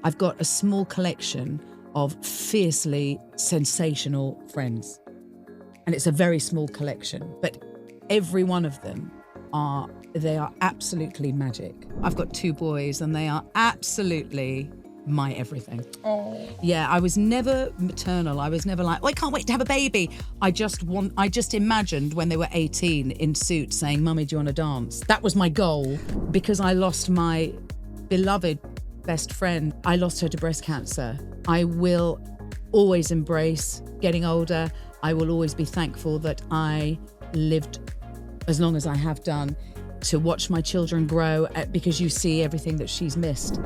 I've got a small collection of fiercely sensational friends. And it's a very small collection, but every one of them are absolutely magic. I've got 2 boys and they are absolutely my everything. Oh. Yeah, I was never maternal. I was never like, oh, I can't wait to have a baby. I just imagined when they were 18 in suits saying, Mummy, do you want to dance? That was my goal. Because I lost my beloved best friend, I lost her to breast cancer. I will always embrace getting older. I will always be thankful that I lived as long as I have done to watch my children grow, because you see everything that she's missed.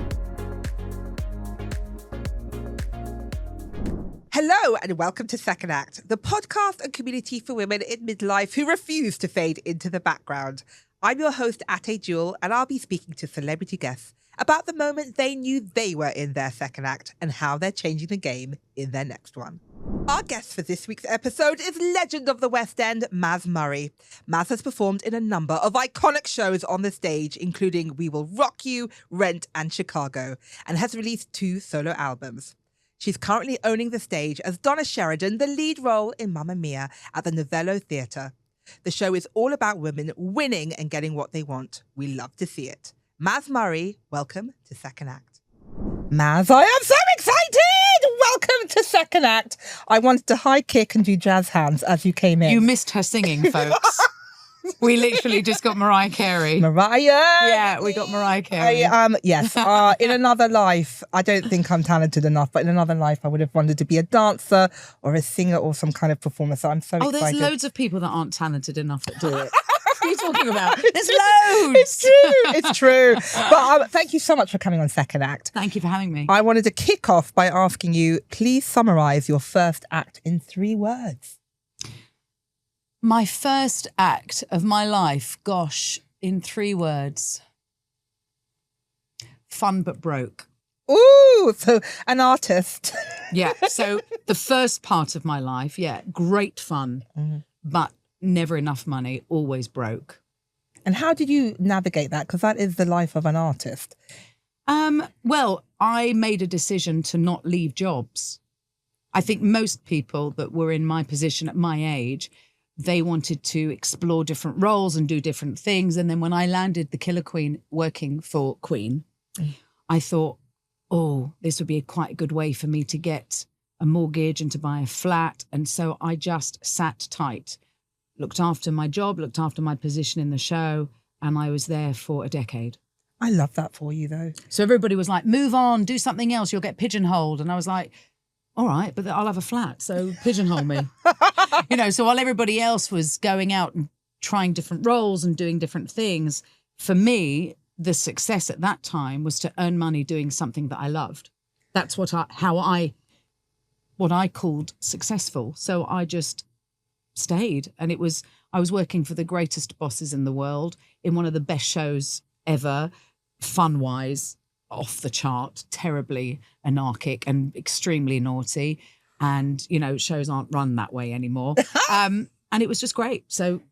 Hello and welcome to Second Act, the podcast and community for women in midlife who refuse to fade into the background. I'm your host, Ateh Jewel, and I'll be speaking to celebrity guests about the moment they knew they were in their second act and how they're changing the game in their next one. Our guest for this week's episode is legend of the West End, Mazz Murray. Mazz has performed in a number of iconic shows on the stage, including We Will Rock You, Rent and Chicago, and has released 2 solo albums. She's currently owning the stage as Donna Sheridan, the lead role in Mamma Mia at the Novello Theatre. The show is all about women winning and getting what they want. We love to see it. Mazz Murray, welcome to Second Act. Mazz, I am so excited! Welcome to Second Act. I wanted to high kick and do jazz hands as you came in. You missed her singing, folks. We literally just got Mariah Carey. Mariah! Yeah, we got Mariah Carey. Yes. In another life, I don't think I'm talented enough, but in another life, I would have wanted to be a dancer or a singer or some kind of performer. So I'm so excited. There's loads of people that aren't talented enough that do it. What are you talking about? There's loads. It's true. But thank you so much for coming on Second Act. Thank you for having me. I wanted to kick off by asking you, please summarise your first act in 3 words. My first act of my life, gosh, in 3 words. Fun but broke. Ooh, so an artist. Yeah, so the first part of my life, great fun, but never enough money, always broke. And how did you navigate that? Because that is the life of an artist. Well, I made a decision to not leave jobs. I think most people that were in my position at my age, they wanted to explore different roles and do different things. And then when I landed the Killer Queen working for Queen, I thought, this would be quite a good way for me to get a mortgage and to buy a flat. And so I just sat tight, looked after my job, looked after my position in the show, and I was there for a decade. I love that for you, though. So everybody was like, move on, do something else, you'll get pigeonholed. And I was like, all right, but I'll have a flat, so pigeonhole me. So while everybody else was going out and trying different roles and doing different things, for me, the success at that time was to earn money doing something that I loved. That's what I called successful. So I just stayed, and I was working for the greatest bosses in the world in one of the best shows ever, fun-wise, off the chart, terribly anarchic and extremely naughty. And, shows aren't run that way anymore. And it was just great. So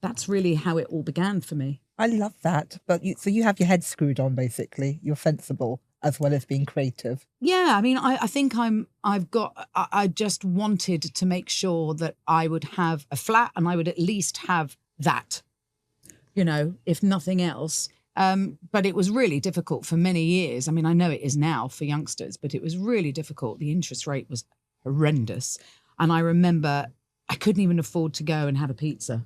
that's really how it all began for me. I love that. But so you have your head screwed on, basically. You're sensible as well as being creative. Yeah, I mean, I think I just wanted to make sure that I would have a flat and I would at least have that, if nothing else. But it was really difficult for many years. I mean, I know it is now for youngsters, but it was really difficult. The interest rate was horrendous. And I remember I couldn't even afford to go and have a pizza.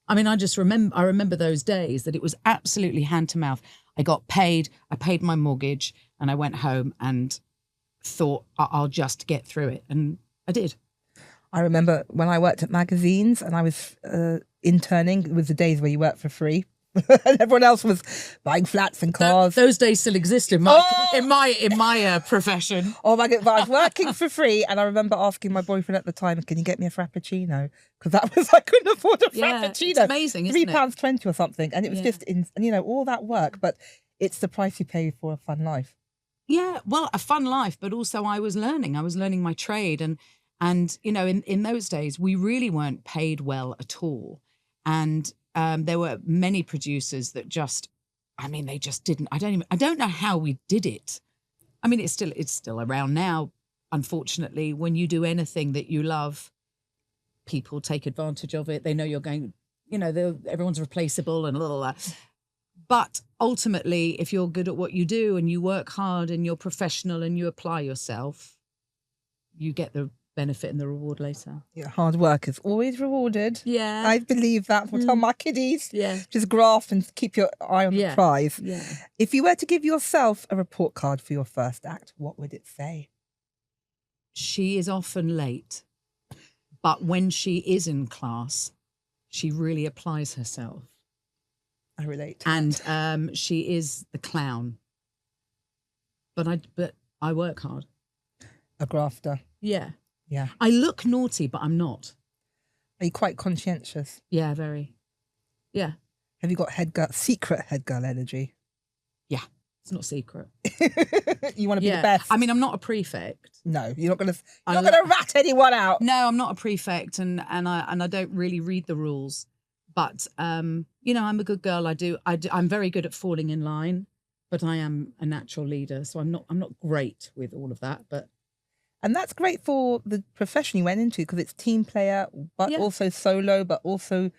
I mean, I remember those days that it was absolutely hand to mouth. I got paid, I paid my mortgage, and I went home and thought I'll just get through it. And I did. I remember when I worked at magazines and I was interning, it was the days where you worked for free. And everyone else was buying flats and cars. Those days still exist in my profession. Oh my God! But I was working for free, and I remember asking my boyfriend at the time, "Can you get me a frappuccino?" Because that was I couldn't afford a frappuccino. It's amazing, isn't it? £3.20 or something, and it was just all that work. But it's the price you pay for a fun life. Yeah, well, a fun life, but also I was learning my trade, and in those days we really weren't paid well at all, and. There were many producers that they just didn't. I don't know how we did it. I mean, it's still around now. Unfortunately, when you do anything that you love, people take advantage of it. They know you're going, everyone's replaceable and blah. But ultimately, if you're good at what you do and you work hard and you're professional and you apply yourself, you get the benefit and the reward later. Yeah, hard work is always rewarded. Yeah. I believe that. I'll tell my kiddies. Yeah. Just graft and keep your eye on the prize. Yeah. If you were to give yourself a report card for your first act, what would it say? She is often late, but when she is in class, she really applies herself. I relate. And she is the clown. But I work hard. A grafter. Yeah. Yeah. I look naughty, but I'm not. Are you quite conscientious? Yeah, very. Yeah. Have you got secret head girl energy? Yeah. It's not secret. You want to be the best. I mean, I'm not a prefect. No, you're not going to rat anyone out. No, I'm not a prefect, and I don't really read the rules. But I'm a good girl. I'm very good at falling in line, but I am a natural leader, so I'm not great with all of that. And that's great for the profession you went into, because it's team player, but also solo, but also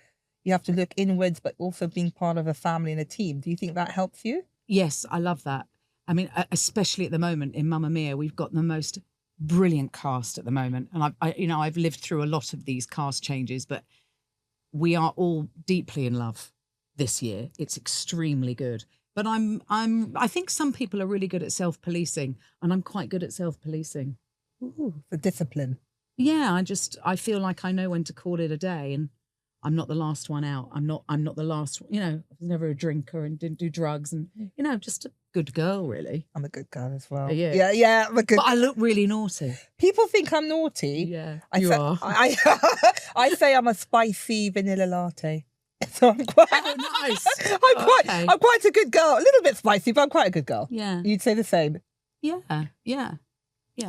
you have to look inwards, but also being part of a family and a team. Do you think that helps you? Yes, I love that. I mean, especially at the moment in Mamma Mia, we've got the most brilliant cast at the moment. And I've lived through a lot of these cast changes, but we are all deeply in love this year. It's extremely good. But I think some people are really good at self-policing, and I'm quite good at self-policing. Ooh, the discipline. Yeah, I feel like I know when to call it a day, and I'm not the last one out. I'm not the last, I was never a drinker and didn't do drugs, and, just a good girl, really. I'm a good girl as well. Yeah, I'm a good. But I look really naughty. People think I'm naughty. Yeah, you are. I say I'm a spicy vanilla latte. So I'm quite nice. I'm quite a good girl. A little bit spicy, but I'm quite a good girl. Yeah. You'd say the same. Yeah.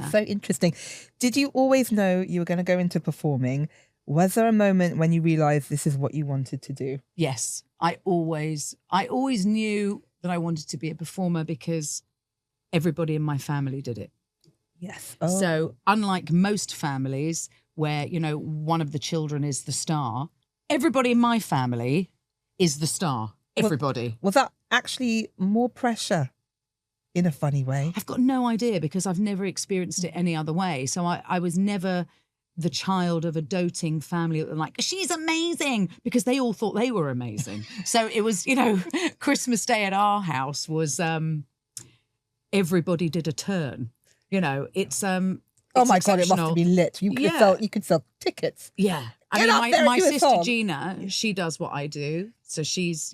So interesting. Did you always know you were going to go into performing? Was there a moment when you realised this is what you wanted to do? Yes. I always knew that I wanted to be a performer because everybody in my family did it. Yes. Oh. So unlike most families where, one of the children is the star, everybody in my family is the star. Everybody. Was that actually more pressure in a funny way? I've got no idea, because I've never experienced it any other way. So I was never the child of a doting family that were like, she's amazing, because they all thought they were amazing. So it was, Christmas Day at our house was everybody did a turn. It's oh my God, it must have been lit. You could sell tickets. Yeah. I mean, my sister Gina, she does what I do. So she's,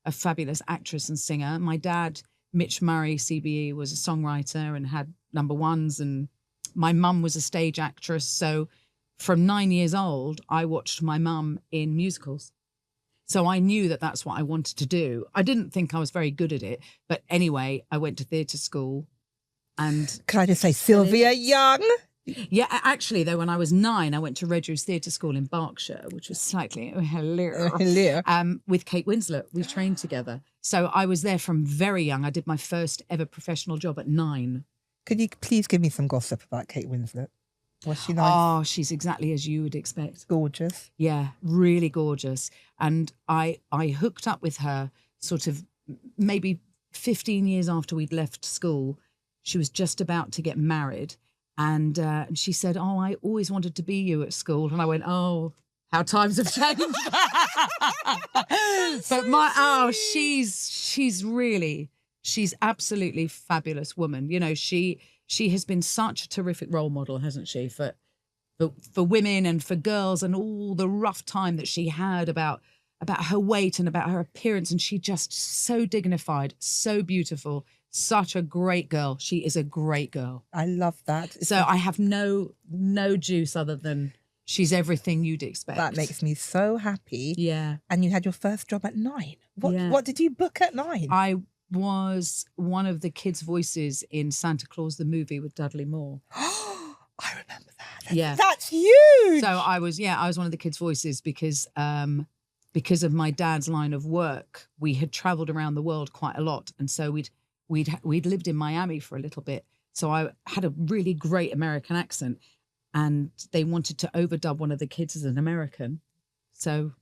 a fabulous actress and singer. My dad, Mitch Murray, CBE, was a songwriter and had number ones, and my mum was a stage actress. So from 9 years old, I watched my mum in musicals. So I knew that that's what I wanted to do. I didn't think I was very good at it. But anyway, I went to theatre school. And can I just say, Sylvia Young? Yeah, actually, though, when I was 9, I went to Redrew's Theatre School in Berkshire, which was slightly with Kate Winslet. We trained together. So I was there from very young. I did my first ever professional job at 9. Could you please give me some gossip about Kate Winslet? Was she nice? Oh, she's exactly as you would expect. Gorgeous. Yeah, really gorgeous. And I hooked up with her sort of maybe 15 years after we'd left school. She was just about to get married. And she said, oh, I always wanted to be you at school. And I went, oh, how times have changed. But she's absolutely fabulous woman. She has been such a terrific role model, hasn't she, for women and for girls, and all the rough time that she had about her weight and about her appearance. And she just so dignified, so beautiful. Such a great girl. She is a great girl. I love that. I have no juice other than she's everything you'd expect. That makes me so happy. Yeah. And you had your first job at 9. What did you book at 9? I was one of the kids' voices in Santa Claus the movie with Dudley Moore. I remember that. Yeah. That's huge. So I was one of the kids' voices because of my dad's line of work. We had travelled around the world quite a lot, and so we'd we'd lived in Miami for a little bit. So I had a really great American accent, and they wanted to overdub one of the kids as an American. So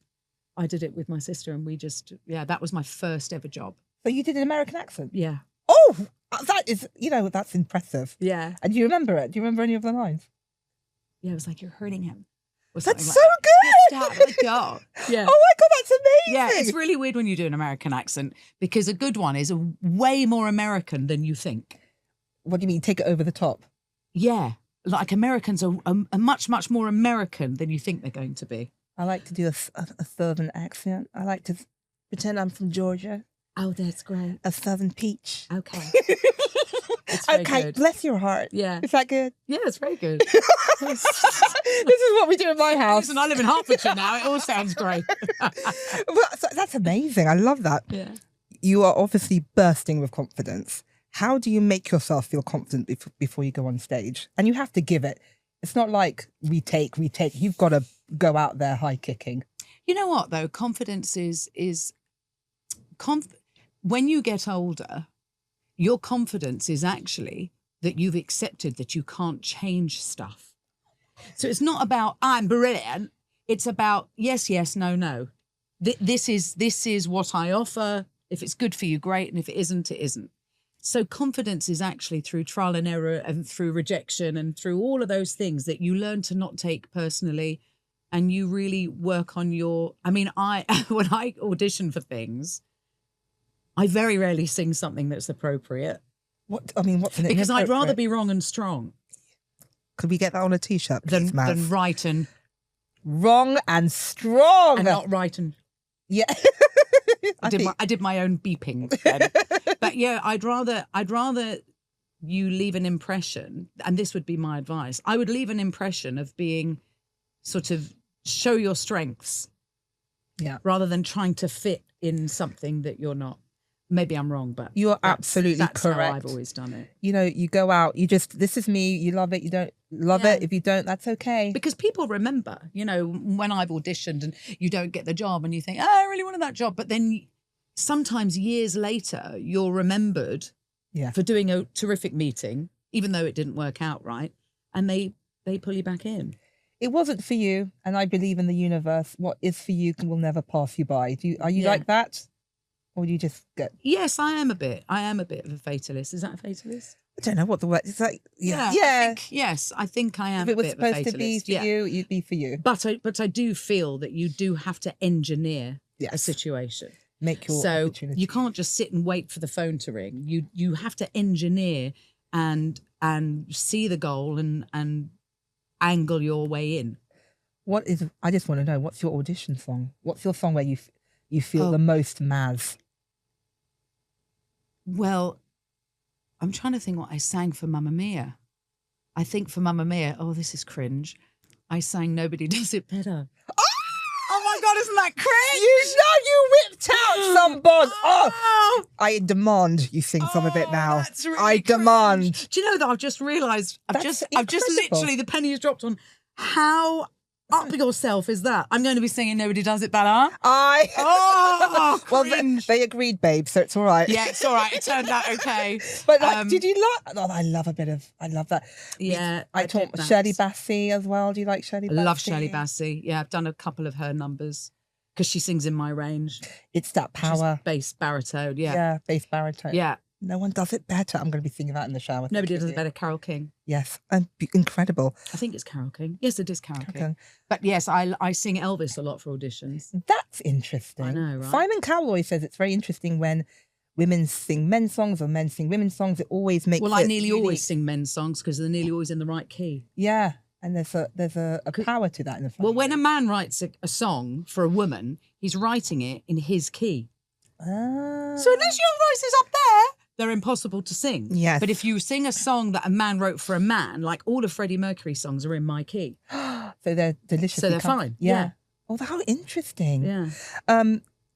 I did it with my sister, and that was my first ever job. So you did an American accent? Yeah. Oh, that is, that's impressive. Yeah. And do you remember it? Do you remember any of the lines? Yeah, it was like, you're hurting him. That's Like so good. Dad, let go. Yeah. Oh my God, that's amazing. Yeah, it's really weird when you do an American accent, because a good one is way more American than you think. What do you mean, take it over the top? Yeah, like Americans are much, much more American than you think they're going to be. I like to do a southern accent. I like to pretend I'm from Georgia. Oh, that's great. A southern peach. Okay. It's very Okay, good. bless your heart. Yeah. Is that good? Yeah, it's very good. This is what we do in my house. Listen, I live in Hertfordshire now. It all sounds great. So that's amazing. I love that. Yeah. You are obviously bursting with confidence. How do you make yourself feel confident before you go on stage? And you have to give it. It's not like retake. You've got to go out there high kicking. You know what, though? Confidence is when you get older, your confidence is actually that you've accepted that you can't change stuff. So it's not about, I'm brilliant. It's about, yes, no, no. This is what I offer. If it's good for you, great. And if it isn't, it isn't. So confidence is actually through trial and error and through rejection and through all of those things that you learn to not take personally, and you really work on your, when I audition for things, I very rarely sing something that's appropriate. What's an Because I'd rather be wrong and strong. Could we get that on a t-shirt, please, Mazz? Than right and wrong and strong. And not right and... Yeah. I did my own beeping then. But yeah, I'd rather you leave an impression, and this would be my advice. I would leave an impression of being sort of show your strengths. Yeah. Rather than trying to fit in something that you're not. Maybe I'm wrong, but you are absolutely that's correct. How I've always done it. You go out, this is me, you love it, you don't love it. If you don't, that's okay. Because people remember, when I've auditioned and you don't get the job and you think, I really wanted that job. But then sometimes years later, you're remembered for doing a terrific meeting, even though it didn't work out right. And they pull you back in. It wasn't for you. And I believe in the universe. What is for you will never pass you by. Are you like that? Or do you just get... Yes, I am a bit of a fatalist. Is that a fatalist? I don't know what the word is. Like, yeah. I think I am if it was a bit of a fatalist. Supposed to be for you, you'd be for you. But I do feel that you do have to engineer a situation. Make your So opportunity. you can't just sit and wait for the phone to ring. You have to engineer and see the goal and angle your way in. I just want to know, what's your audition song? What's your song where you feel the most Mazz? Well, I'm trying to think what I sang for Mamma Mia. I think for Mamma Mia, this is cringe, I sang Nobody Does It Better. Oh my God, isn't that cringe? You whipped out some bond. I demand you sing some of it now. That's really I demand. Cringe. Do you know that I've just realised, I've just literally, the penny has dropped on how up yourself is that. I'm going to be singing Nobody Does It Better. Well, cringe. they agreed, babe, so it's all right. Yeah, it's all right. It turned out okay. But did you like... I love that. Yeah. I taught Shirley Bassey as well. Do you like Shirley Bassey? I love Shirley Bassey. Yeah, I've done a couple of her numbers because she sings in my range. It's that power. Bass baritone, yeah. Yeah, bass baritone. Yeah. No one does it better. I'm going to be singing that in the shower. Nobody does it better. Carole King. Yes, and incredible. I think it's Carole King. Yes, it is Carole King. But yes, I sing Elvis a lot for auditions. That's interesting. I know, right? Simon Cowell says it's very interesting when women sing men's songs or men sing women's songs. It always makes I nearly always sing men's songs because they're nearly always in the right key. Yeah, and there's a power to that in the song. Well, when a man writes a song for a woman, he's writing it in his key. So unless your voice is up there, they're impossible to sing. Yes. But if you sing a song that a man wrote for a man, like all of Freddie Mercury's songs are in my key. So they're delicious. So they're fine. Yeah. Oh, how interesting. Yeah.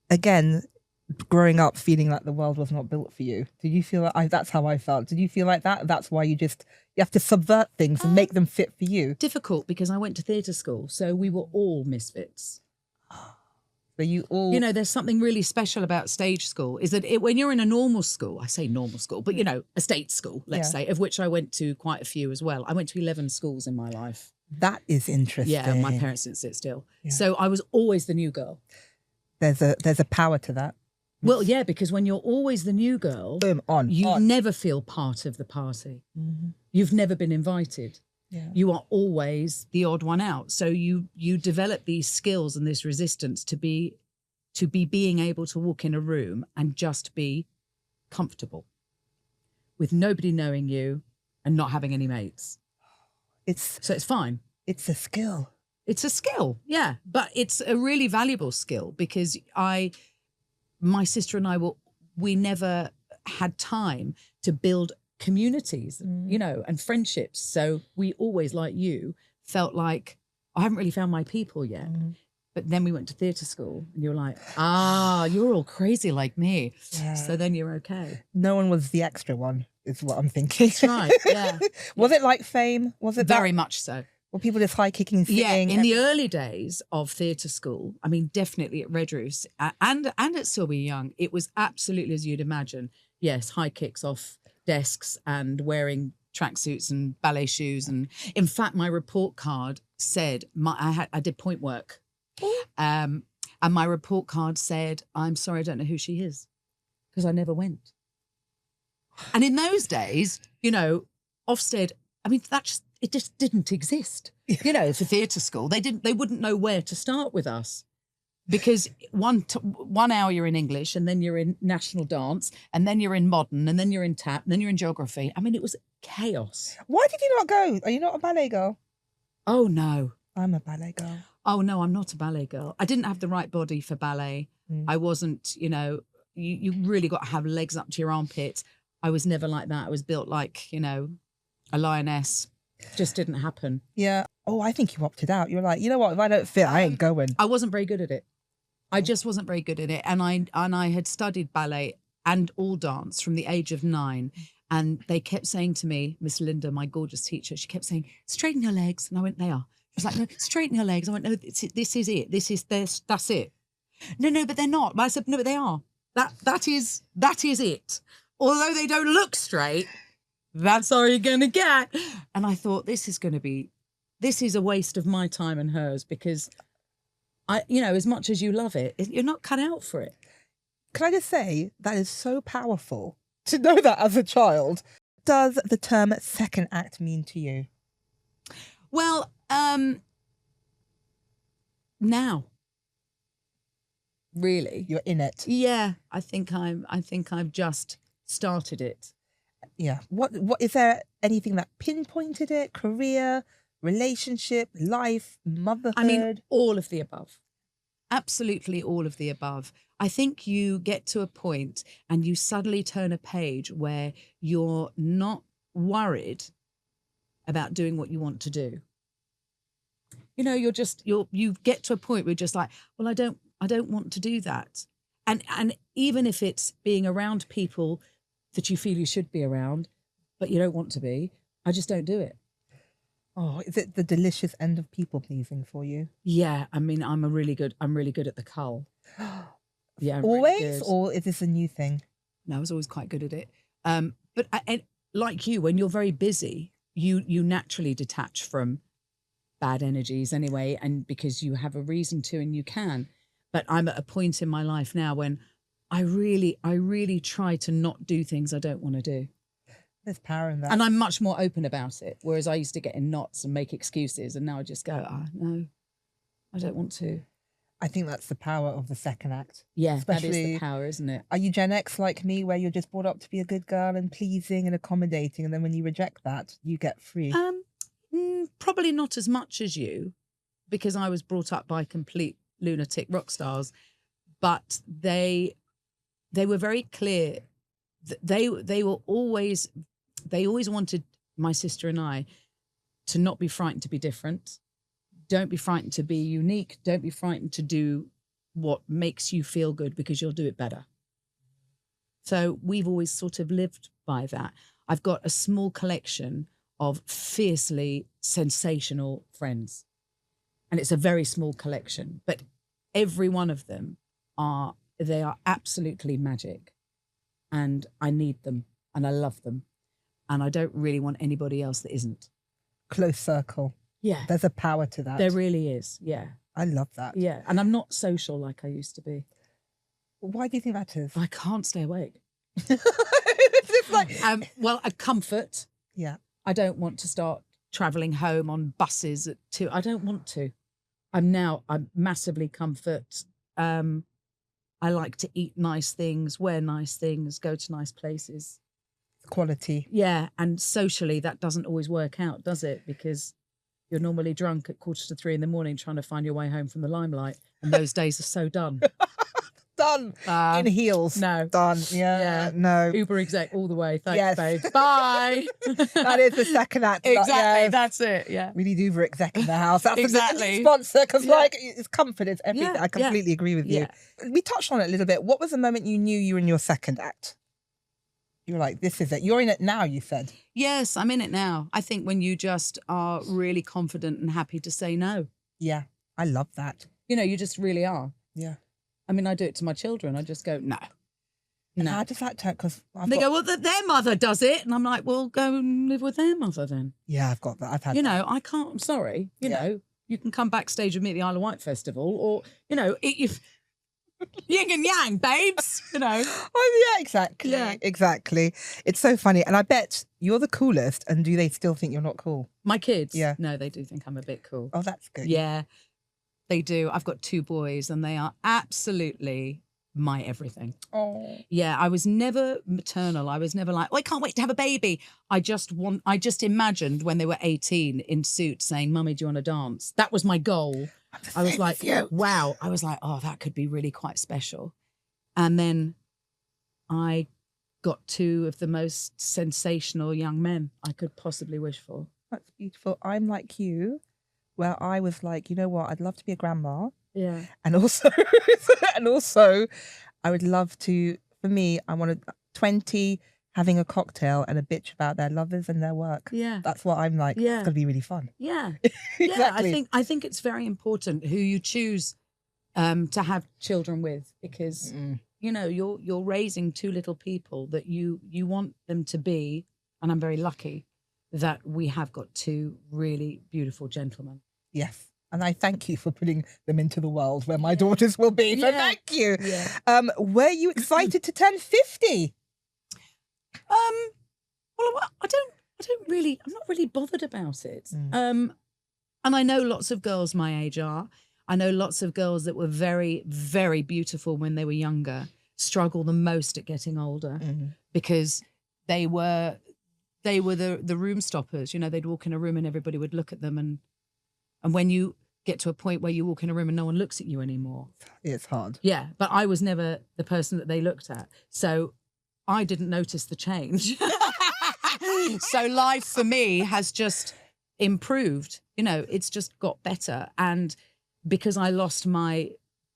Again, growing up feeling like the world was not built for you. Did you feel like that's how I felt? Did you feel like that? That's why you have to subvert things and make them fit for you. Difficult because I went to theatre school, so we were all misfits. So you all... You know, there's something really special about stage school is that when you're in a normal school, I say normal school, but, you know, a state school, let's say, of which I went to quite a few as well. I went to 11 schools in my life. That is interesting. Yeah, my parents didn't sit still. Yeah. So I was always the new girl. There's a power to that. Well, yeah, because when you're always the new girl, boom, you never feel part of the party. Mm-hmm. You've never been invited. Yeah. You are always the odd one out. So you develop these skills and this resistance to be being able to walk in a room and just be comfortable with nobody knowing you and not having any mates. So it's fine. It's a skill. It's a skill, yeah. But it's a really valuable skill because my sister and I we never had time to build communities, you know, and friendships. So we always, like you, felt like I haven't really found my people yet. But then we went to theatre school and you're like, you're all crazy like me. Yeah. So then you're okay. No one was the extra one, is what I'm thinking. That's right, yeah. Was it like Fame? Was it very much so? Were people just high kicking and singing? Yeah, in the early days of theatre school, I mean, definitely at Redruth's and at Sylvia Young, it was absolutely as you'd imagine. Yes, high kicks off desks and wearing tracksuits and ballet shoes. And in fact, my report card said, I did point work. And my report card said, I'm sorry, I don't know who she is because I never went. And in those days, you know, Ofsted, I mean, it just didn't exist. You know, for theatre school, they wouldn't know where to start with us because one hour you're in English and then you're in national dance and then you're in modern and then you're in tap and then you're in geography. I mean, it was chaos. Why did you not go? Are you not a ballet girl? Oh, no. I'm a ballet girl. Oh, no, I'm not a ballet girl. I didn't have the right body for ballet. I wasn't, you know, you really got to have legs up to your armpits. I was never like that. I was built like, you know, a lioness. Just didn't happen. Yeah. Oh, I think you opted out. You're like, you know what? If I don't fit, I ain't going. I wasn't very good at it. I just wasn't very good at it. And I had studied ballet and all dance from the age of 9. And they kept saying to me, Miss Linda, my gorgeous teacher, she kept saying, straighten your legs. And I went, they are. She was like, no, straighten your legs. I went, no, this is it. That's it. No, but they're not. But I said, no, but they are. That is it. Although they don't look straight, that's all you're going to get. And I thought, this is a waste of my time and hers because you know, as much as you love it, you're not cut out for it. Can I just say that is so powerful to know that as a child. Does the term second act mean to you? Well, now, really, you're in it. Yeah, I think I've just started it. Yeah. What is there anything that pinpointed it? Career, relationship, life, motherhood? I mean, all of the above. Absolutely all of the above. I think you get to a point and you suddenly turn a page where you're not worried about doing what you want to do. You know, you get to a point where you're just like, well, I don't want to do that. And even if it's being around people that you feel you should be around, but you don't want to be, I just don't do it. Oh, is it the delicious end of people pleasing for you? Yeah, I mean, I'm really good at the cull. Yeah, I'm always, really or is this a new thing? No, I was always quite good at it. But like you, when you're very busy, you naturally detach from bad energies anyway, and because you have a reason to, and you can. But I'm at a point in my life now when I really try to not do things I don't want to do. There's power in that. And I'm much more open about it. Whereas I used to get in knots and make excuses, and now I just go, no, I don't want to. I think that's the power of the second act. Yeah, that is the power, isn't it? Are you Gen X like me, where you're just brought up to be a good girl and pleasing and accommodating, and then when you reject that, you get free? Probably not as much as you, because I was brought up by complete lunatic rock stars, but they were very clear. They always wanted my sister and I to not be frightened to be different. Don't be frightened to be unique. Don't be frightened to do what makes you feel good, because you'll do it better. So we've always sort of lived by that. I've got a small collection of fiercely sensational friends. And it's a very small collection, but every one of them they are absolutely magic, and I need them and I love them, and I don't really want anybody else that isn't. Close circle. Yeah. There's a power to that. There really is. Yeah. I love that. Yeah. And I'm not social like I used to be. Why do you think that is? I can't stay awake. It's like... well, a comfort. Yeah. I don't want to start travelling home on buses at 2. I don't want to. I'm massively comfort. I like to eat nice things, wear nice things, go to nice places. Quality. Yeah. And socially, that doesn't always work out, does it? Because you're normally drunk at 2:45 in the morning trying to find your way home from the limelight. And those days are so done. Done. In heels. No. Done. Yeah. No. Uber exec all the way. Thanks, Yes. babe. Bye. That is the second act. Exactly. Yeah. That's it. Yeah. We need Uber exec in the house. That's Exactly. a sponsor because, Yeah. like, it's comfort. It's everything. Yeah, I completely agree with you. Yeah. We touched on it a little bit. What was the moment you knew you were in your second act? You were like, this is it. You're in it now, you said. Yes, I'm in it now. I think when you just are really confident and happy to say no. Yeah. I love that. You know, you just really are. Yeah. I mean, I do it to my children. I just go, no. And I just like to, because They go, well, their mother does it. And I'm like, well, go and live with their mother then. Yeah, I've got that. I've had You know, I can't, I'm sorry. You know, you can come backstage with me at the Isle of Wight Festival or, you know, if yin and yang, babes, you know. Oh, yeah, exactly. Yeah. Exactly. It's so funny. And I bet you're the coolest. And do they still think you're not cool? My kids? Yeah. No, they do think I'm a bit cool. Oh, that's good. Yeah, they do. I've got 2 boys and they are absolutely my everything. Oh. Yeah, I was never maternal. I was never like, oh, I can't wait to have a baby. I just imagined when they were 18 in suits saying, Mummy, do you want to dance? That was my goal. I was like, wow. I was like, oh, that could be really quite special. And then I got 2 of the most sensational young men I could possibly wish for. That's beautiful. I'm like you, where I was like, you know what? I'd love to be a grandma. Yeah. And also, I would love to, for me, I wanted 20 having a cocktail and a bitch about their lovers and their work. Yeah. That's what I'm like. Yeah. It's going to be really fun. Yeah. Exactly. Yeah, I think it's very important who you choose to have children with, because you know you're raising 2 little people that you want them to be, and I'm very lucky that we have got 2 really beautiful gentlemen. Yes. And I thank you for putting them into the world where my daughters will be. So thank you. Yeah. Were you excited to turn 50? Well, I'm not really bothered about it. And I know lots of girls my age are. I know lots of girls that were very, very beautiful when they were younger struggle the most at getting older because they were the room stoppers. You know, they'd walk in a room and everybody would look at them. And when you get to a point where you walk in a room and no one looks at you anymore. It's hard. Yeah, but I was never the person that they looked at. So I didn't notice the change. So life for me has just improved. You know, it's just got better. And because I lost my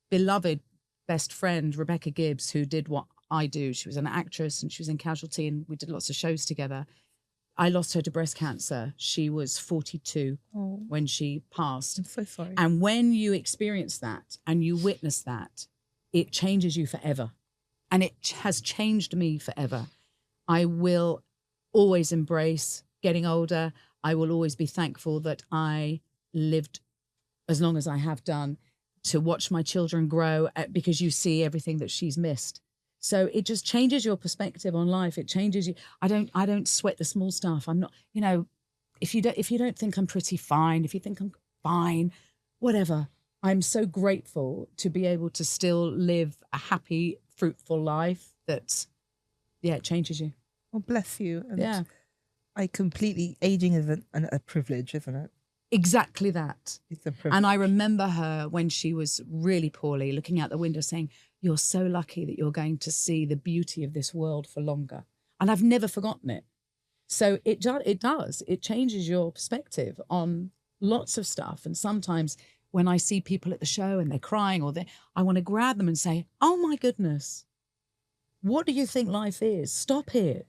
beloved best friend, Rebekah Gibbs, who did what I do. She was an actress and she was in Casualty and we did lots of shows together. I lost her to breast cancer. She was 42 when she passed. I'm so sorry. And when you experience that and you witness that, it changes you forever. And it has changed me forever. I will always embrace getting older. I will always be thankful that I lived as long as I have done to watch my children grow, because you see everything that she's missed. So it just changes your perspective on life. It changes you. I don't sweat the small stuff. I'm not, you know, if you don't think I'm pretty fine, if you think I'm fine, whatever. I'm so grateful to be able to still live a happy, fruitful life that, yeah, it changes you. Well, bless you. And yeah. Aging is a privilege, isn't it? Exactly that. It's a privilege. And I remember her when she was really poorly, looking out the window saying, you're so lucky that you're going to see the beauty of this world for longer. And I've never forgotten it. So it does. It changes your perspective on lots of stuff. And sometimes when I see people at the show and they're crying I want to grab them and say, oh my goodness, what do you think life is? Stop it.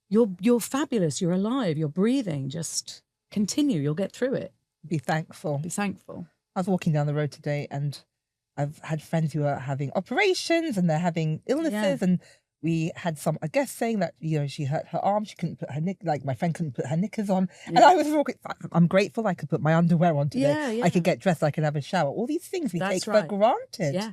You're fabulous. You're alive. You're breathing. Just continue. You'll get through it. Be thankful. Be thankful. I was walking down the road today and I've had friends who are having operations and they're having illnesses, and we had a guest saying that, you know, she hurt her arm, she couldn't put her my friend couldn't put her knickers on. And I was I'm grateful I could put my underwear on today. I could get dressed, I could have a shower. All these things we take for granted. Yeah.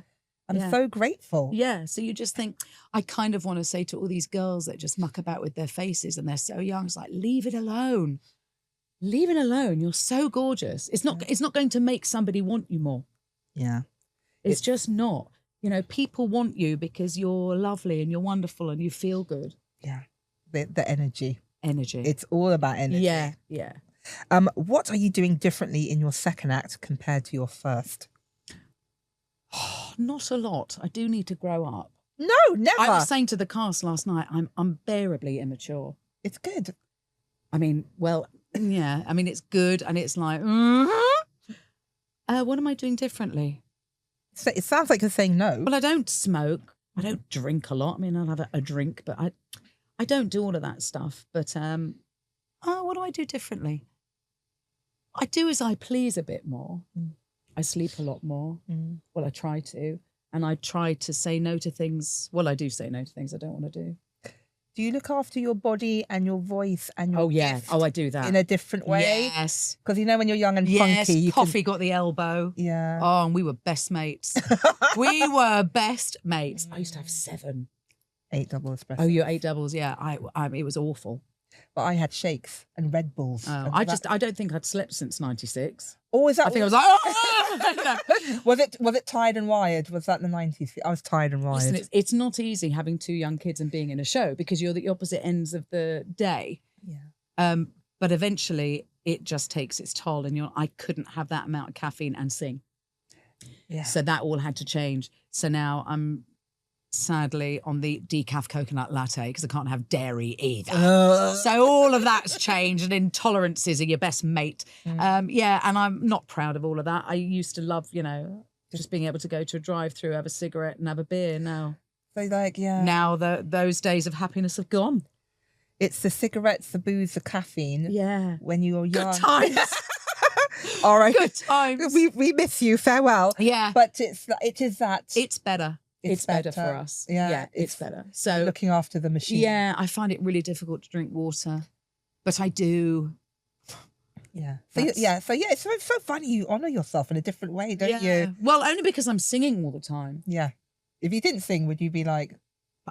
I'm so grateful. Yeah. So you just think, I kind of want to say to all these girls that just muck about with their faces and they're so young, it's like, leave it alone. Leave it alone. You're so gorgeous. It's not going to make somebody want you more. Yeah. It's just not. You know, people want you because you're lovely and you're wonderful and you feel good. Yeah. The energy. Energy. It's all about energy. Yeah. Yeah. What are you doing differently in your second act compared to your first? Oh, not a lot. I do need to grow up. No, never. I was saying to the cast last night, I'm unbearably immature. It's good. I mean, well, yeah. I mean, it's good and it's like, what am I doing differently? So it sounds like you're saying no. Well, I don't smoke. I don't drink a lot. I mean, I'll have a drink, but I don't do all of that stuff. But what do I do differently? I do as I please a bit more. I sleep a lot more. Well, I try to. And I try to say no to things. Well, I do say no to things I don't want to do. Do you look after your body and your voice and your gift I do that. in a different way? Yes. Because you know when you're young and funky. Coffee got the elbow. Yeah. Oh, and we were best mates. We were best mates. I used to have 7. 8 double espresso. Oh, you 8 doubles, yeah. It was awful. But I had shakes and Red Bulls. Oh, I don't think I'd slept since 96. Oh, is that? I think I was like, oh! Was it Tired and Wired? Was that the 90s? I was Tired and Wired. Listen, it's not easy having 2 young kids and being in a show because you're the opposite ends of the day. Yeah. But eventually it just takes its toll and I couldn't have that amount of caffeine and sing. Yeah. So that all had to change. So now I'm sadly on the decaf coconut latte because I can't have dairy either. So all of that's changed and intolerances are your best mate. Yeah, and I'm not proud of all of that. I used to love, you know, just being able to go to a drive-through, have a cigarette and have a beer. Now, so like, yeah. Now those days of happiness have gone. It's the cigarettes, the booze, the caffeine. Yeah. When you were young. Good times. All right. Good times. We miss you. Farewell. Yeah. But it is that. It's better. It's better for us. Yeah, it's better. So looking after the machine. Yeah, I find it really difficult to drink water, but I do. Yeah. So it's so funny. You honour yourself in a different way, don't you? Well, only because I'm singing all the time. Yeah. If you didn't sing, would you be like?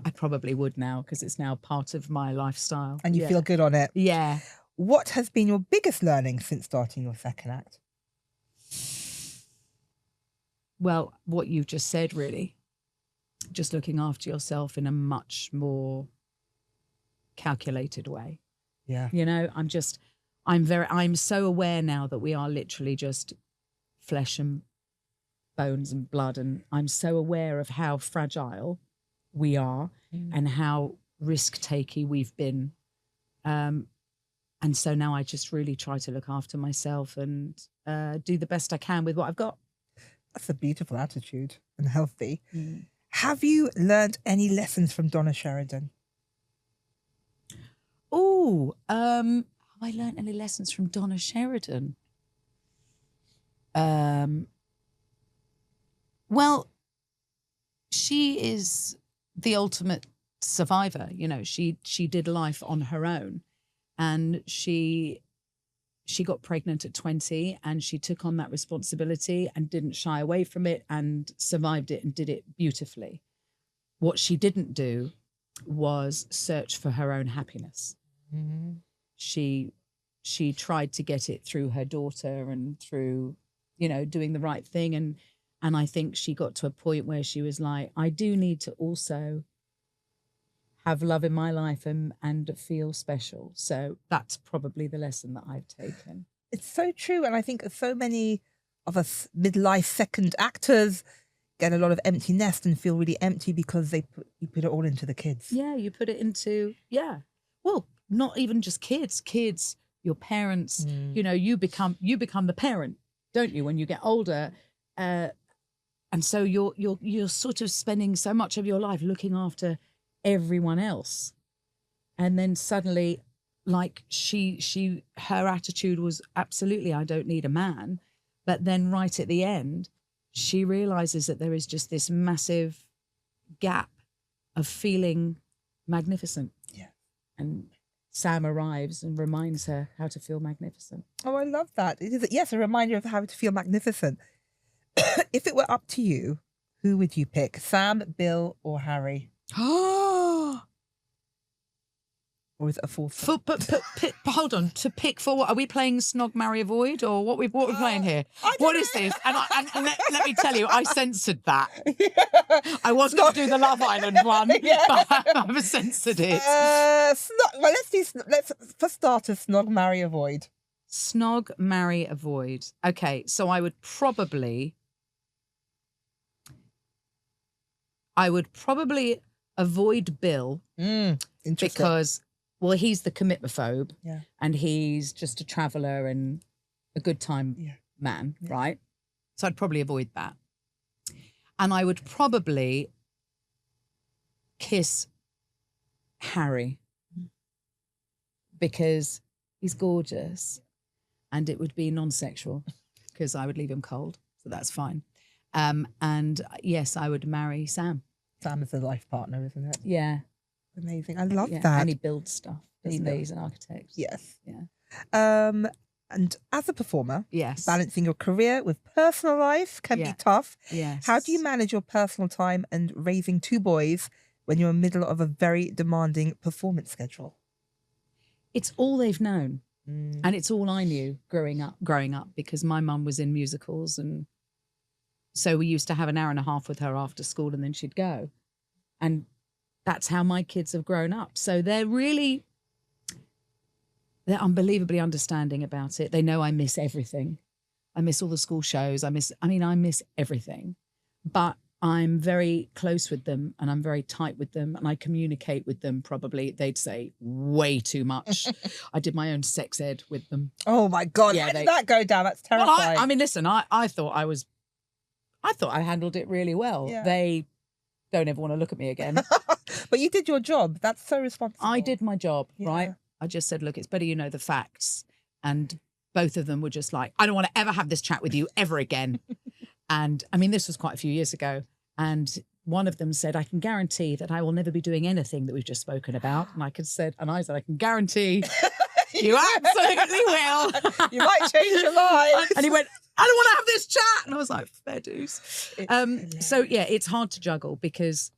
I probably would now because it's now part of my lifestyle. And you feel good on it. Yeah. What has been your biggest learning since starting your second act? Well, what you've just said, really. Just looking after yourself in a much more calculated way. Yeah. You know, I'm so aware now that we are literally just flesh and bones and blood. And I'm so aware of how fragile we are and how risk-takey we've been. And so now I just really try to look after myself and do the best I can with what I've got. That's a beautiful attitude and healthy. Have you learned any lessons from Donna Sheridan? Oh, have I learned any lessons from Donna Sheridan? Well, she is the ultimate survivor. You know, she did life on her own, and she got pregnant at 20 and she took on that responsibility and didn't shy away from it and survived it and did it beautifully. What she didn't do was search for her own happiness. She tried to get it through her daughter and through, you know, doing the right thing. And I think she got to a point where she was like, I do need to also have love in my life and feel special. So that's probably the lesson that I've taken. It's so true. And I think so many of us midlife second actors get a lot of empty nest and feel really empty because you put it all into the kids. Yeah, you put it into, well, not even just kids, your parents, you know, you become the parent, don't you, when you get older? And so you're sort of spending so much of your life looking after everyone else. And then suddenly, like her attitude was absolutely, I don't need a man. But then right at the end, she realizes that there is just this massive gap of feeling magnificent. Yeah. And Sam arrives and reminds her how to feel magnificent. Oh, I love that. It is, yes, a reminder of how to feel magnificent. If it were up to you, who would you pick? Sam, Bill, or Harry? Or is it a foursome? But hold on. To pick for what? Are we playing Snog, Marry, Avoid, or what we're playing here? What is this? And let me tell you, I censored that. I was going to do the Love Island one, but I've censored it. Let's for starters, Snog, Marry, Avoid. Snog, Marry, Avoid. Okay, so I would probably avoid Bill because, well, he's the commitmophobe, and he's just a traveller and a good time man, right? So I'd probably avoid that. And I would probably kiss Harry because he's gorgeous, and it would be non-sexual because I would leave him cold, so that's fine. And yes, I would marry Sam. Sam is a life partner, isn't it? Yeah. Amazing. I love that. And he builds stuff. He's an architect. Yes. Yeah. And as a performer, yes, balancing your career with personal life can be tough. Yes. How do you manage your personal time and raising two boys when you're in the middle of a very demanding performance schedule? It's all they've known. And it's all I knew growing up because my mum was in musicals, and so we used to have an hour and a half with her after school and then she'd go. And that's how my kids have grown up. So they're unbelievably understanding about it. They know I miss everything. I miss all the school shows. I miss everything. But I'm very close with them and I'm very tight with them and I communicate with them probably, they'd say, way too much. I did my own sex ed with them. Oh my God, how did that go down? That's terrifying. Well, I mean, listen, I thought I handled it really well. Yeah. They don't ever want to look at me again. But you did your job. That's so responsible. I did my job, right? I just said, look, it's better you know the facts. And both of them were just like, I don't want to ever have this chat with you ever again. And I mean, this was quite a few years ago. And one of them said, I can guarantee that I will never be doing anything that we've just spoken about. And I said, I can guarantee you absolutely will. You might change your mind. And he went, I don't want to have this chat. And I was like, fair dues. So yeah, it's hard to juggle because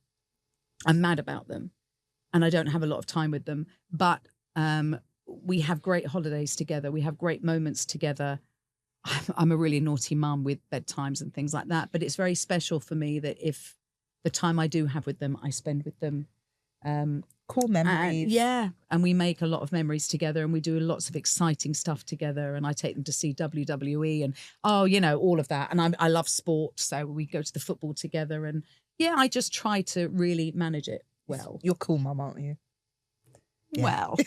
I'm mad about them and I don't have a lot of time with them. But we have great holidays together. We have great moments together. I'm a really naughty mum with bedtimes and things like that. But it's very special for me that if the time I do have with them, I spend with them. Cool memories. And we make a lot of memories together and we do lots of exciting stuff together and I take them to see WWE and all of that. And I love sport, so we go to the football together and I just try to really manage it well. You're cool, mum, aren't you? Yeah. Well,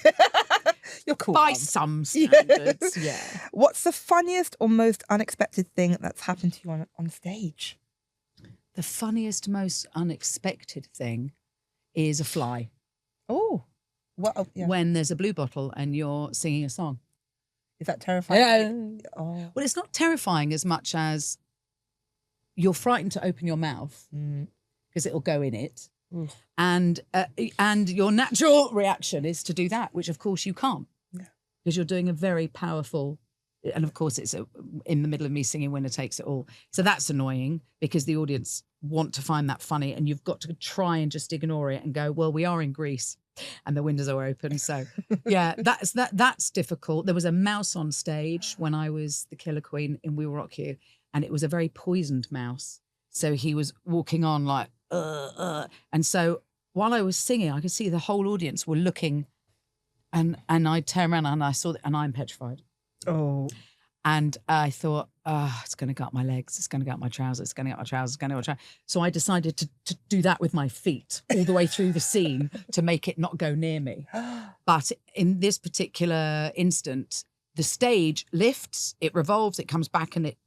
you're cool by mum. some standards. Yeah. What's the funniest or most unexpected thing that's happened to you on stage? The funniest, most unexpected thing is a fly. Oh, well, when there's a blue bottle and you're singing a song. Is that terrifying? Yeah. Oh. Well, it's not terrifying as much as you're frightened to open your mouth because it'll go in it. And your natural reaction is to do that, which of course you can't because you're doing a very powerful, and of course it's in the middle of me singing Winner Takes It All. So that's annoying because the audience want to find that funny and you've got to try and just ignore it and go, well, we are in Greece and the windows are open. So yeah, that's difficult. There was a mouse on stage when I was the Killer Queen in We Will Rock You and it was a very poisoned mouse. So he was walking on like, and so while I was singing, I could see the whole audience were looking and I turned around and I saw that, and I'm petrified. Oh. And I thought, it's going to gut my legs. It's going to gut my trousers. It's going to gut my trousers. It's going to gut my trousers. So I decided to do that with my feet all the way through the scene to make it not go near me. But in this particular instant, the stage lifts, it revolves, it comes back and it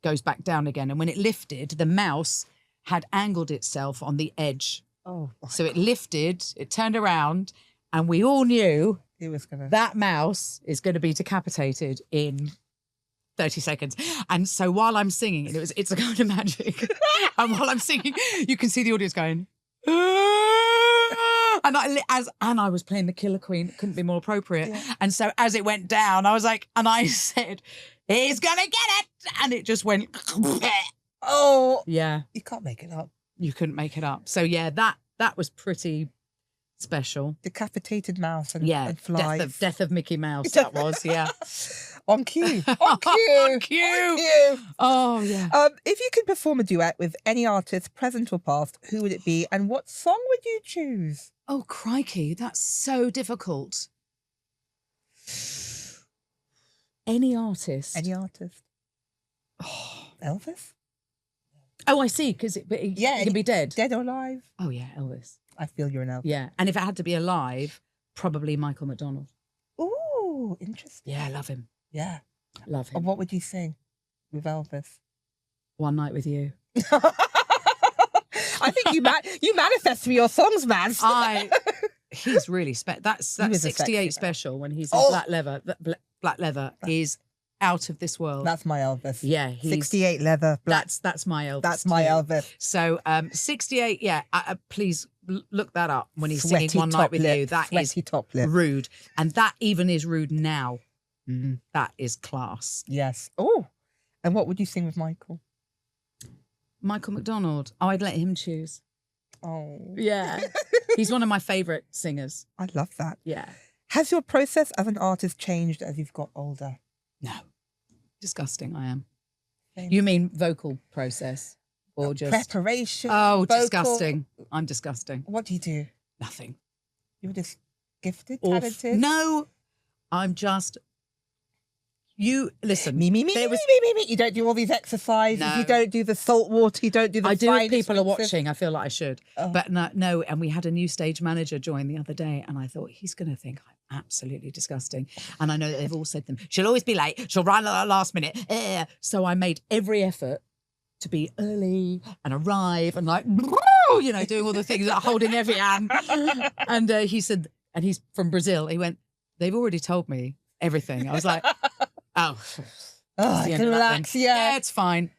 goes back down again. And when it lifted, the mouse had angled itself on the edge. Oh. So it lifted, it turned around, and we all knew it was gonna... that mouse is going to be decapitated in 30 seconds. And so while I'm singing, and it's a kind of magic. And while I'm singing, you can see the audience going, and I was playing the Killer Queen. It couldn't be more appropriate. Yeah. And so as it went down, I was like, and I said, he's gonna get it. And it just went, oh. Yeah. You can't make it up. You couldn't make it up. So yeah, that was pretty special. Decapitated mouse and flies. Death of Mickey Mouse, that was, yeah. On cue. On cue. Oh, yeah. If you could perform a duet with any artist, present or past, who would it be and what song would you choose? Oh, crikey, that's so difficult. Any artist? Any artist. Oh, Elvis? Oh, I see, because it can be dead. Dead or alive? Oh, yeah, Elvis. I feel you're an Elvis. Yeah, and if it had to be alive, probably Michael McDonald. Ooh, interesting. Yeah, I love him. Yeah. Love him. And what would you sing with Elvis? One Night With You. I think you manifest through your songs, Mazz. He's really that's 68 special when he's in black leather. Black leather is out of this world. That's my Elvis. Yeah, 68 leather. Black. That's my Elvis. That's my Elvis. So 68. Yeah, please look that up when he's singing One Night With You. That is top lip. Rude, and that even is rude now. Mm-hmm. That is class. Yes. Oh, and what would you sing with Michael? Michael McDonald. Oh, I'd let him choose. Oh. Yeah. He's one of my favourite singers. I love that. Yeah. Has your process as an artist changed as you've got older? No. Disgusting, I am. Same. You mean vocal process or just... Preparation. Oh, vocal. Disgusting. I'm disgusting. What do you do? Nothing. You're just gifted, talented? No, I'm just... You listen. Me. You don't do all these exercises. No. You don't do the salt water. You don't do the. I do if people are watching. I feel like I should, but no. And we had a new stage manager join the other day, and I thought he's going to think I'm absolutely disgusting. And I know that they've all said to them, she'll always be late. She'll run at the last minute. So I made every effort to be early and arrive and doing all the things, like holding every hand. And he said, and he's from Brazil. He went, they've already told me everything. I was like. Oh, I can relax. Yeah, it's fine.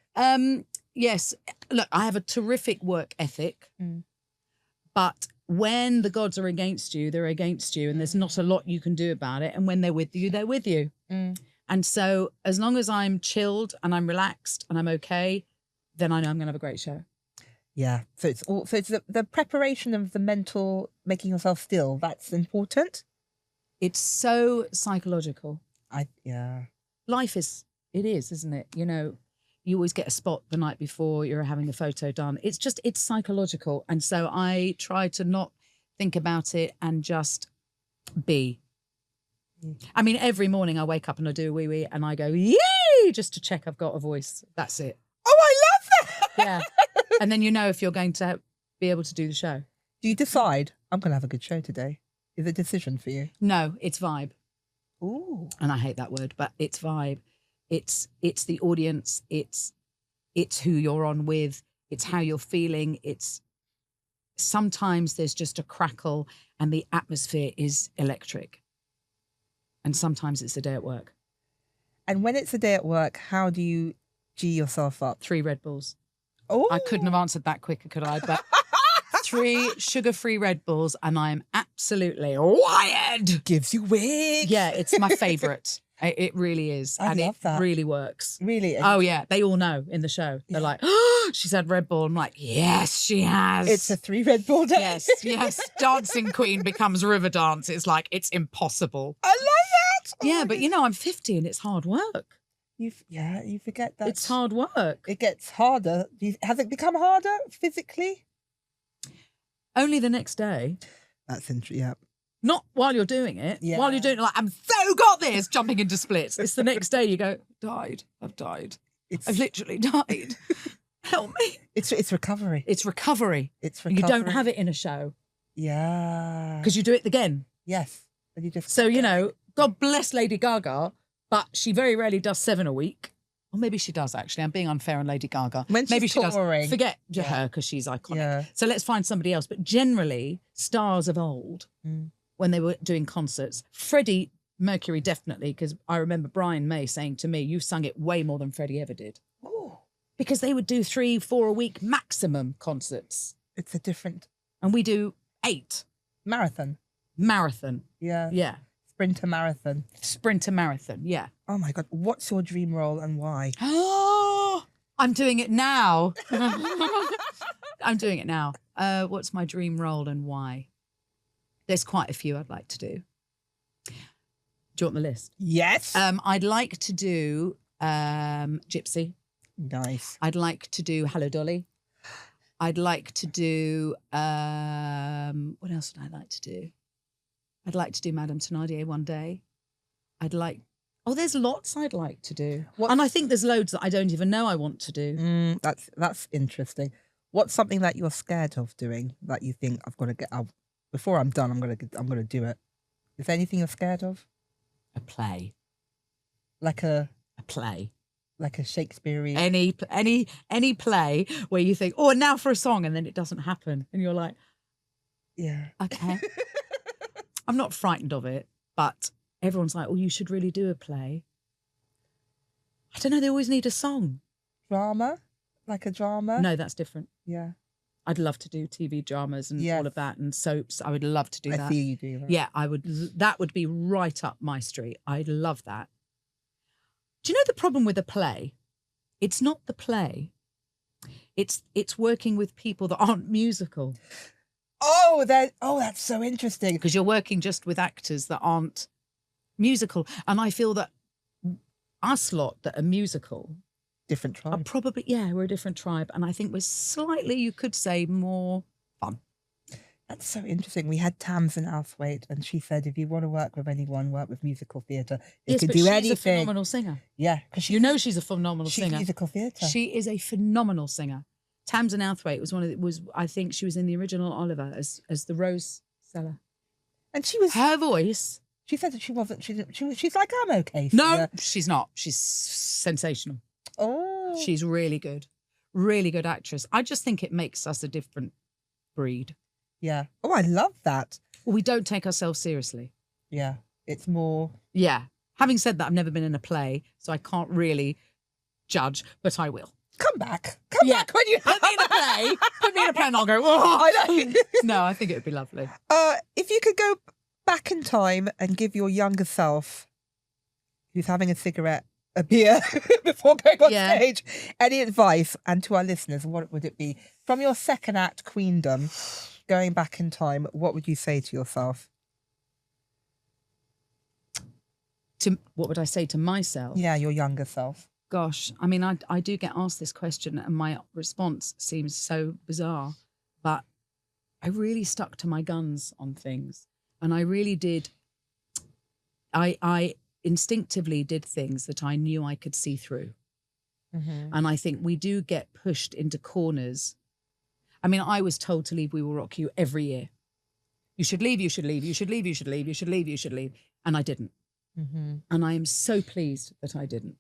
Yes, look, I have a terrific work ethic, but when the gods are against you, they're against you, and there's not a lot you can do about it. And when they're with you, they're with you. And so, as long as I'm chilled and I'm relaxed and I'm okay, then I know I'm going to have a great show. Yeah. So it's the preparation of the mental, making yourself still. That's important. It's so psychological. Life is, isn't it? You know, you always get a spot the night before you're having a photo done. It's psychological. And so I try to not think about it and just be. I mean, every morning I wake up and I do a wee-wee and I go, yay, just to check I've got a voice. That's it. Oh, I love that. Yeah. And then you know if you're going to be able to do the show. Do you decide, I'm going to have a good show today? Is it a decision for you? No, it's vibe. Ooh. And I hate that word, but it's vibe. It's the audience. It's who you're on with. It's how you're feeling. It's sometimes there's just a crackle and the atmosphere is electric. And sometimes it's a day at work. And when it's a day at work, how do you G yourself up? 3 Red Bulls. Oh, I couldn't have answered that quicker, could I? But 3 sugar-free Red Bulls and I'm absolutely wired. Gives you wig. Yeah, it's my favourite. It really is. I love that. It really works. Really? Oh, yeah. They all know in the show. They're like, oh, she's had Red Bull. I'm like, yes, she has. It's a 3 Red Bull day. Yes. Dancing Queen becomes River Dance. It's like, it's impossible. I love that. Oh, yeah, but I'm 50 and it's hard work. You forget that. It's hard work. It gets harder. Has it become harder physically? Only the next day. That's interesting, yeah. Not while you're doing it. Yeah. While you're doing it, like, I'm so got this, jumping into splits. It's the next day you go, I've died. I've literally died. Help me. It's recovery. It's recovery. It's recovery. You don't have it in a show. Yeah. Because you do it again. Yes. And you just... So, God bless Lady Gaga, but she very rarely does 7 a week. Or maybe she does, actually. I'm being unfair on Lady Gaga. When she's maybe she touring. does. Forget her because she's iconic. Yeah. So let's find somebody else. But generally, stars of old, when they were doing concerts, Freddie Mercury, definitely, because I remember Brian May saying to me, "You've sung it way more than Freddie ever did." Oh, Because they would do 3-4 a week maximum concerts, it's a different and we do 8 marathon. marathon. Yeah. Yeah, Sprinter marathon. sprinter marathon. Yeah. Oh my God. What's your dream role and why? Oh, I'm doing it now. I'm doing it now. What's my dream role and why? There's quite a few I'd like to do. Do you want the list? Yes. I'd like to do Gypsy. Nice. I'd like to do Hello Dolly. I'd like to do what else would I like to do? I'd like to do Madame Thénardier one day. There's lots I'd like to do. And I think there's loads that I don't even know I want to do. That's interesting. What's something that you're scared of doing that you think I've got to get out before I'm done? I'm gonna do it. Is there anything you're scared of? A play. Like a play. Like a Shakespearean. Any play where you think, oh, now for a song, and then it doesn't happen, and you're like, yeah, okay. I'm not frightened of it, but everyone's like, oh, you should really do a play. I don't know. They always need a song. Drama, like a drama. No, that's different. Yeah, I'd love to do TV dramas and all of that, and soaps. I would love to do that. I see you do that. Yeah, I would. That would be right up my street. I'd love that. Do you know the problem with a play? It's not the play. It's working with people that aren't musical. Oh, that's so interesting. Because you're working just with actors that aren't musical. And I feel that us lot that are musical different tribe. Are probably, we're a different tribe. And I think we're slightly, you could say, more fun. That's so interesting. We had Tamsin Outhwaite, and she said, if you want to work with anyone, work with musical theatre. You can do anything. She's a phenomenal singer. Yeah. Because she's a phenomenal singer. She's musical theatre. She is a phenomenal singer. Tamsin Outhwaite I think she was in the original Oliver as the Rose Seller. And she was... Her voice... She said that she wasn't... She's like, I'm okay. No, she's not. She's sensational. Oh. She's really good. Really good actress. I just think it makes us a different breed. Yeah. Oh, I love that. Well, we don't take ourselves seriously. Yeah. It's more... Yeah. Having said that, I've never been in a play, so I can't really judge, but I will. Come back. Come back when you put me in a play. Put me in a play and I'll go, oh. I know. No, I think it would be lovely. If you could go back in time and give your younger self, who's having a cigarette, a beer before going on stage, any advice, and to our listeners, what would it be? From your second act queendom, going back in time, what would you say to yourself? What would I say to myself? Yeah, your younger self. Gosh, I mean, I do get asked this question and my response seems so bizarre, but I really stuck to my guns on things. And I really did, I instinctively did things that I knew I could see through. Mm-hmm. And I think we do get pushed into corners. I mean, I was told to leave We Will Rock You every year. You should leave, you should leave, you should leave, you should leave, you should leave, you should leave. And I didn't. Mm-hmm. And I am so pleased that I didn't.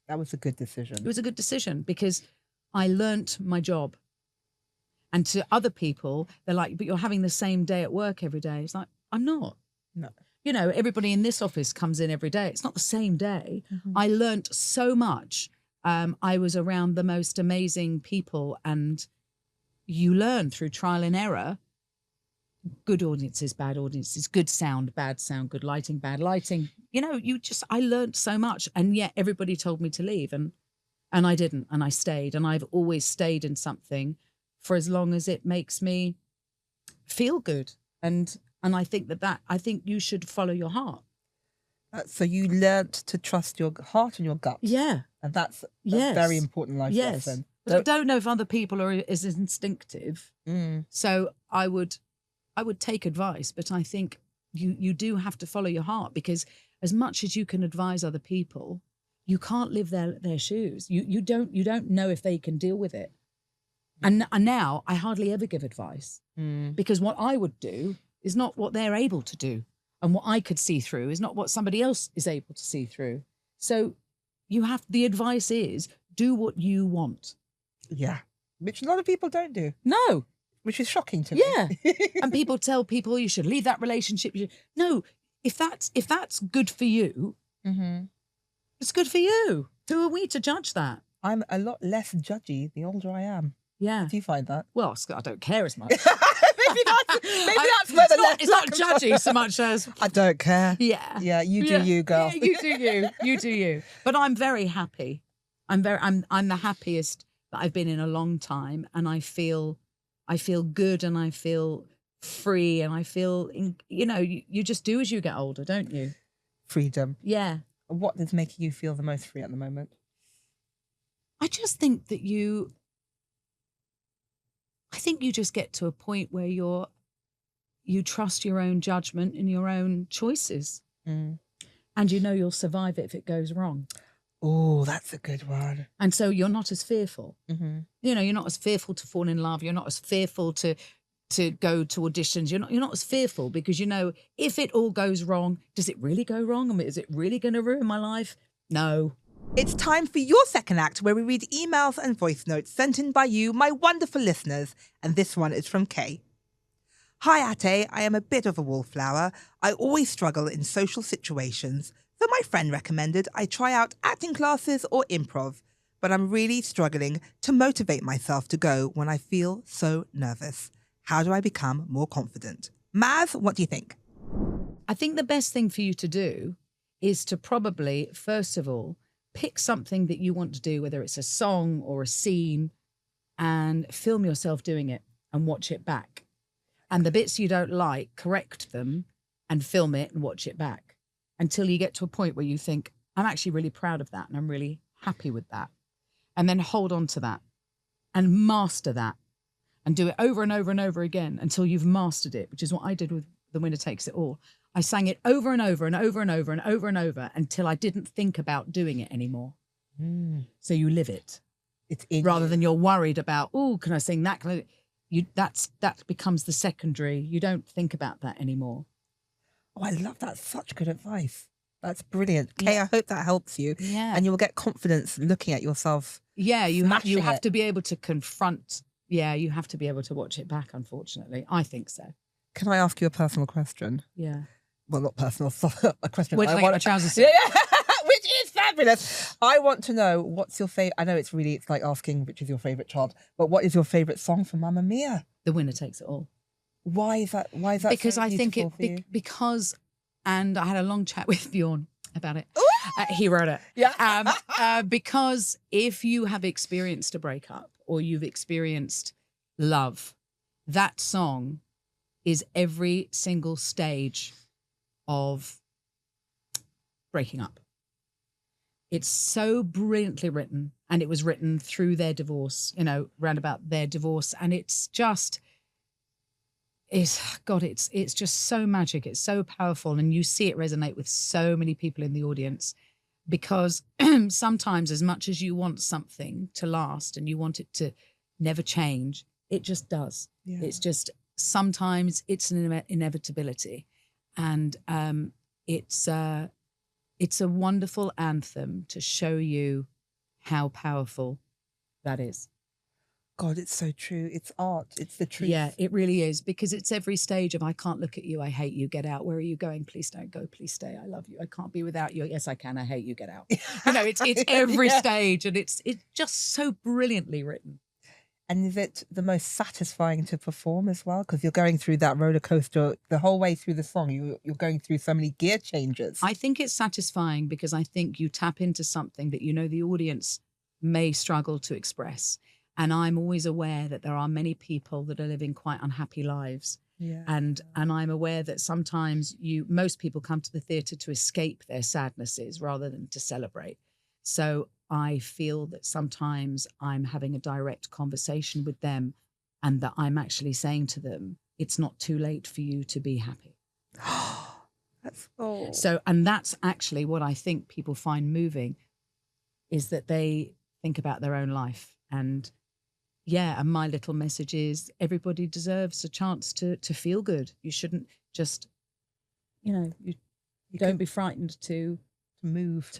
That was a good decision. It was a good decision because I learnt my job. And to other people, they're like, but you're having the same day at work every day. It's like, I'm not. No. You know, everybody in this office comes in every day. It's not the same day. Mm-hmm. I learnt so much. I was around the most amazing people, and you learn through trial and error. Good audiences, bad audiences, good sound, bad sound, good lighting, bad lighting. You know, I learned so much, and yet everybody told me to leave, and I didn't, and I stayed, and I've always stayed in something for as long as it makes me feel good. And I think I think you should follow your heart. So you learnt to trust your heart and your gut. Yeah. And that's a very important life lesson. But I don't know if other people are as instinctive. So I would take advice, but I think you do have to follow your heart, because as much as you can advise other people, you can't live their shoes. You don't know if they can deal with it. And now I hardly ever give advice, because what I would do is not what they're able to do, and what I could see through is not what somebody else is able to see through. So the advice is do what you want. Yeah. Which a lot of people don't do. No. Which is shocking to me. Yeah. And people tell people you should leave that relationship. No, if that's good for you, it's good for you. Who are we to judge that? I'm a lot less judgy the older I am. Yeah. Do you find that? Well, I don't care as much. maybe that's where the it's not judgy so much as I don't care. Yeah. Yeah, you do you, girl. Yeah, you do you. You do you. But I'm very happy. I'm the happiest that I've been in a long time, and I feel good, and I feel free, and I feel you just do as you get older, don't you? Freedom. Yeah. What is making you feel the most free at the moment? I just think that you just get to a point where you trust your own judgment and your own choices. And you'll survive it if it goes wrong. Oh, that's a good one. And so you're not as fearful. You're not as fearful to fall in love. You're not as fearful to go to auditions. You're not as fearful because if it all goes wrong, does it really go wrong? I mean, is it really going to ruin my life? No. It's time for your second act, where we read emails and voice notes sent in by you, my wonderful listeners. And this one is from Kay. Hi, Ateh. I am a bit of a wallflower. I always struggle in social situations. So my friend recommended I try out acting classes or improv, but I'm really struggling to motivate myself to go when I feel so nervous. How do I become more confident? Mazz, what do you think? I think the best thing for you to do is to probably, first of all, pick something that you want to do, whether it's a song or a scene, and film yourself doing it and watch it back. And the bits you don't like, correct them and film it and watch it back until you get to a point where you think, I'm actually really proud of that and I'm really happy with that. And then hold on to that and master that and do it over and over and over again until you've mastered it, which is what I did with The Winner Takes It All. I sang it over and over and over and over and over and over until I didn't think about doing it anymore. So you live it. It's in rather you. than you're worried about, oh, can I sing that? That becomes the secondary. You don't think about that anymore. Oh, I love that. Such good advice. That's brilliant. Kay, I hope that helps you. Yeah. And you will get confidence looking at yourself. Yeah, you have it. to be able to confront. Yeah, you have to be able to watch it back, unfortunately. I think so. Can I ask you a personal question? Yeah. Well, not personal, a question. Where did I get my trousers? Yeah, which is fabulous. I want to know, what's your favourite? I know it's like asking which is your favourite child, but what is your favourite song from Mamma Mia? The Winner Takes It All. Why is that? Because so I think because, and I had a long chat with Bjorn about it. He wrote it. Yeah. Because if you have experienced a breakup or you've experienced love, that song is every single stage of breaking up. It's so brilliantly written, and it was written through their divorce, round about their divorce. And it's just, it's just so magic. It's so powerful. And you see it resonate with so many people in the audience, because sometimes, as much as you want something to last and you want it to never change, it just does. Yeah. It's just, sometimes it's an inevitability. And it's a wonderful anthem to show you how powerful that is. God, it's so true. It's art. It's the truth. Yeah, it really is, because it's every stage of, I can't look at you, I hate you, get out. Where are you going? Please don't go. Please stay. I love you. I can't be without you. Yes, I can. I hate you. Get out. It's every stage, and it's just so brilliantly written. And is it the most satisfying to perform as well? Because you're going through that roller coaster the whole way through the song. You're going through so many gear changes. I think it's satisfying because I think you tap into something that the audience may struggle to express. And I'm always aware that there are many people that are living quite unhappy lives. Yeah. And I'm aware that sometimes most people come to the theatre to escape their sadnesses rather than to celebrate. So I feel that sometimes I'm having a direct conversation with them, and that I'm actually saying to them, it's not too late for you to be happy. And that's actually what I think people find moving, is that they think about their own life. And and my little message is, everybody deserves a chance to feel good. You shouldn't just, you don't be frightened to move.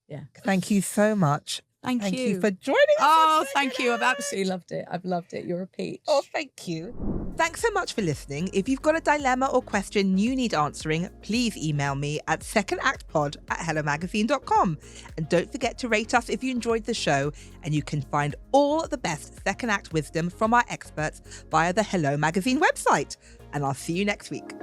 Yeah. Thank you so much. Thank you for joining us. Oh, thank you. I've absolutely loved it. I've loved it. You're a peach. Oh, thank you. Thanks so much for listening. If you've got a dilemma or question you need answering, please email me at secondactpod@hellomagazine.com. And don't forget to rate us if you enjoyed the show. And you can find all the best second act wisdom from our experts via the Hello Magazine website. And I'll see you next week.